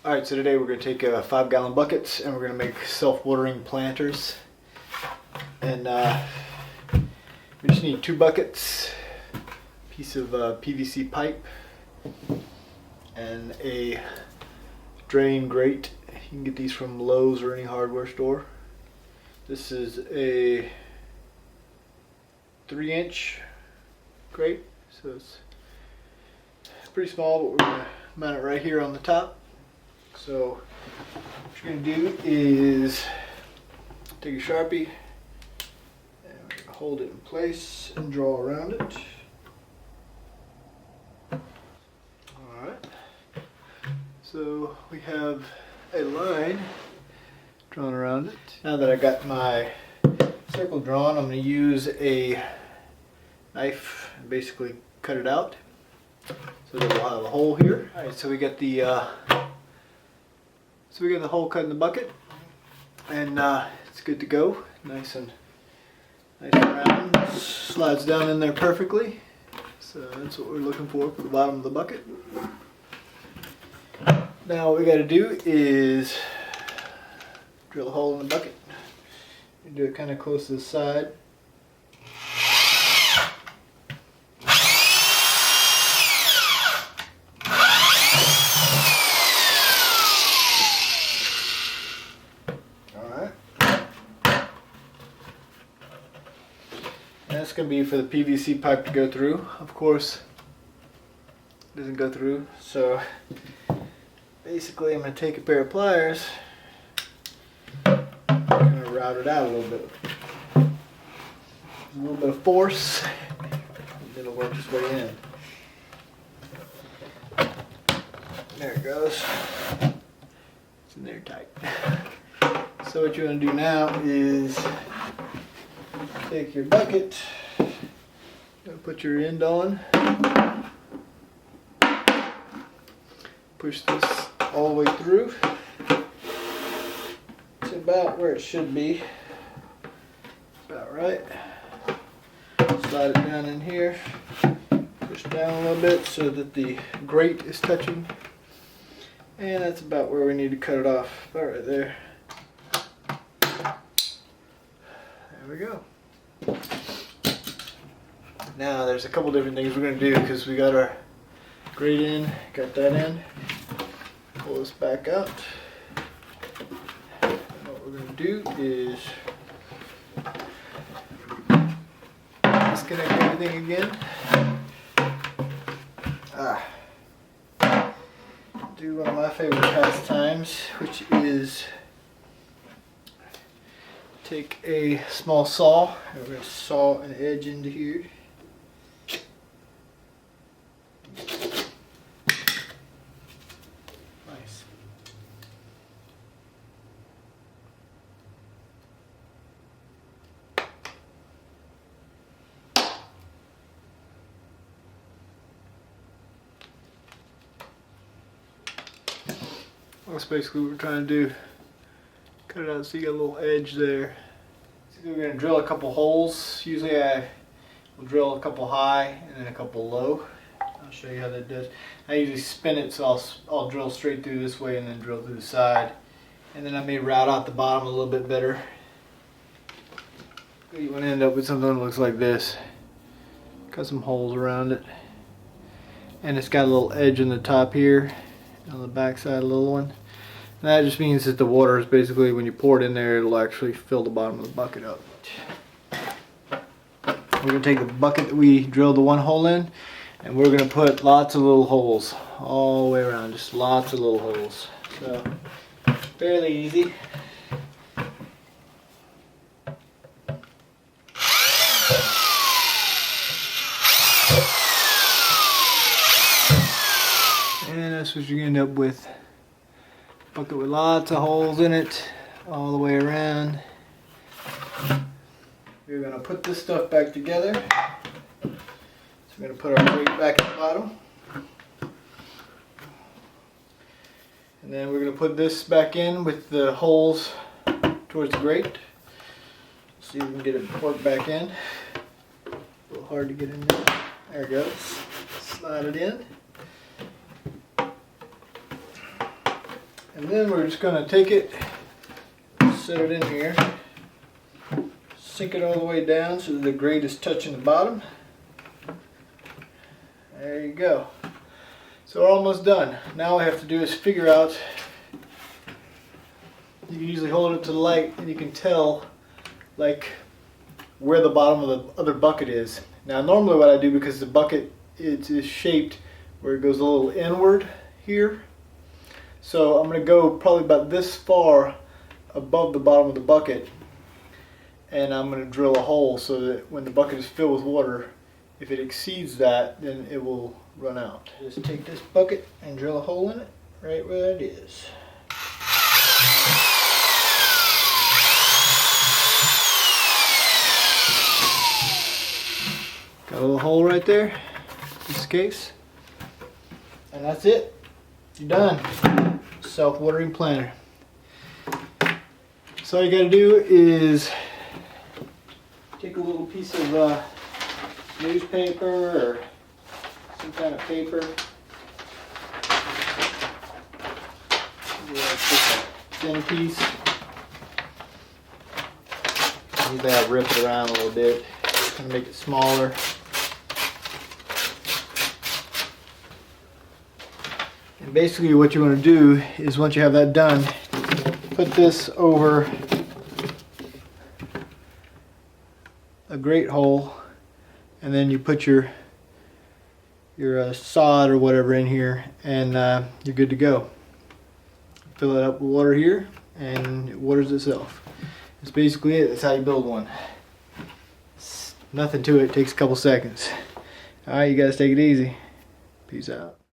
Alright, so today we're going to take 5-gallon buckets and we're going to make self-watering planters. And we just need 2 buckets, a piece of PVC pipe, and a drain grate. You can get these from Lowe's or any hardware store. This is a 3-inch grate, so it's pretty small, but we're going to mount it right here on the top. So what you're going to do is take a Sharpie and we're going to hold it in place and draw around it. Alright, so we have a line drawn around it. Now that I got my circle drawn, I'm going to use a knife and basically cut it out so that we'll have a hole here. Alright, so we got the hole cut in the bucket, and it's good to go. Nice and round. Slides down in there perfectly. So that's what we're looking for the bottom of the bucket. Now what we got to do is drill a hole in the bucket. You do it kind of close to the side. That's going to be for the PVC pipe to go through. Of course, it doesn't go through. So basically I'm going to take a pair of pliers, kind of route it out a little bit. A little bit of force, and it'll work its way in. There it goes. It's in there tight. So what you want to do now is take your bucket, put your end on, push this all the way through to about where it should be, about right. Slide it down in here, push down a little bit so that the grate is touching, and that's about where we need to cut it off, about right there. There we go. Now there's a couple different things we're going to do because we got our grate in, got that in. Pull this back out. And what we're going to do is disconnect everything again. Do one of my favorite pastimes, which is take a small saw, and we're going to saw an edge into here. Nice. That's basically what we're trying to do. Cut it out so you got a little edge there. So we're going to drill a couple holes. Usually I will drill a couple high and then a couple low. I'll show you how that does. I usually spin it so I'll drill straight through this way and then drill through the side. And then I may route out the bottom a little bit better. You want to end up with something that looks like this. Got some holes around it. And it's got a little edge in the top here. On the back side a little one. And that just means that the water is basically, when you pour it in there, it'll actually fill the bottom of the bucket up. We're going to take the bucket that we drilled the one hole in, and we're going to put lots of little holes all the way around, just lots of little holes. So, fairly easy. And that's what you're going to end up with. Bucket with lots of holes in it all the way around. We're going to put this stuff back together. So we're going to put our grate back at the bottom. And then we're going to put this back in with the holes towards the grate. See if we can get it worked back in. A little hard to get in there. There it goes. Slide it in. And then we're just going to take it, set it in here, sink it all the way down so that the grate is touching the bottom. There you go. So we're almost done. Now all I have to do is figure out, you can usually hold it up to the light and you can tell like where the bottom of the other bucket is. Now normally what I do, because the bucket is shaped where it goes a little inward here, so I'm going to go probably about this far above the bottom of the bucket, and I'm going to drill a hole so that when the bucket is filled with water, if it exceeds that, then it will run out. Just take this bucket and drill a hole in it right where it is. Got a little hole right there, in this case. And that's it. You're done. Self-watering planter. So all you gotta do is take a little piece of newspaper or some kind of paper. Take a thin piece. Usually I rip it around a little bit, kind of make it smaller. And basically what you want to do is, once you have that done, put this over a grate hole, and then you put your sod or whatever in here, and you're good to go. Fill it up with water here, and it waters itself. That's basically it. That's how you build one. It's nothing to it. It takes a couple seconds. Alright, you guys take it easy. Peace out.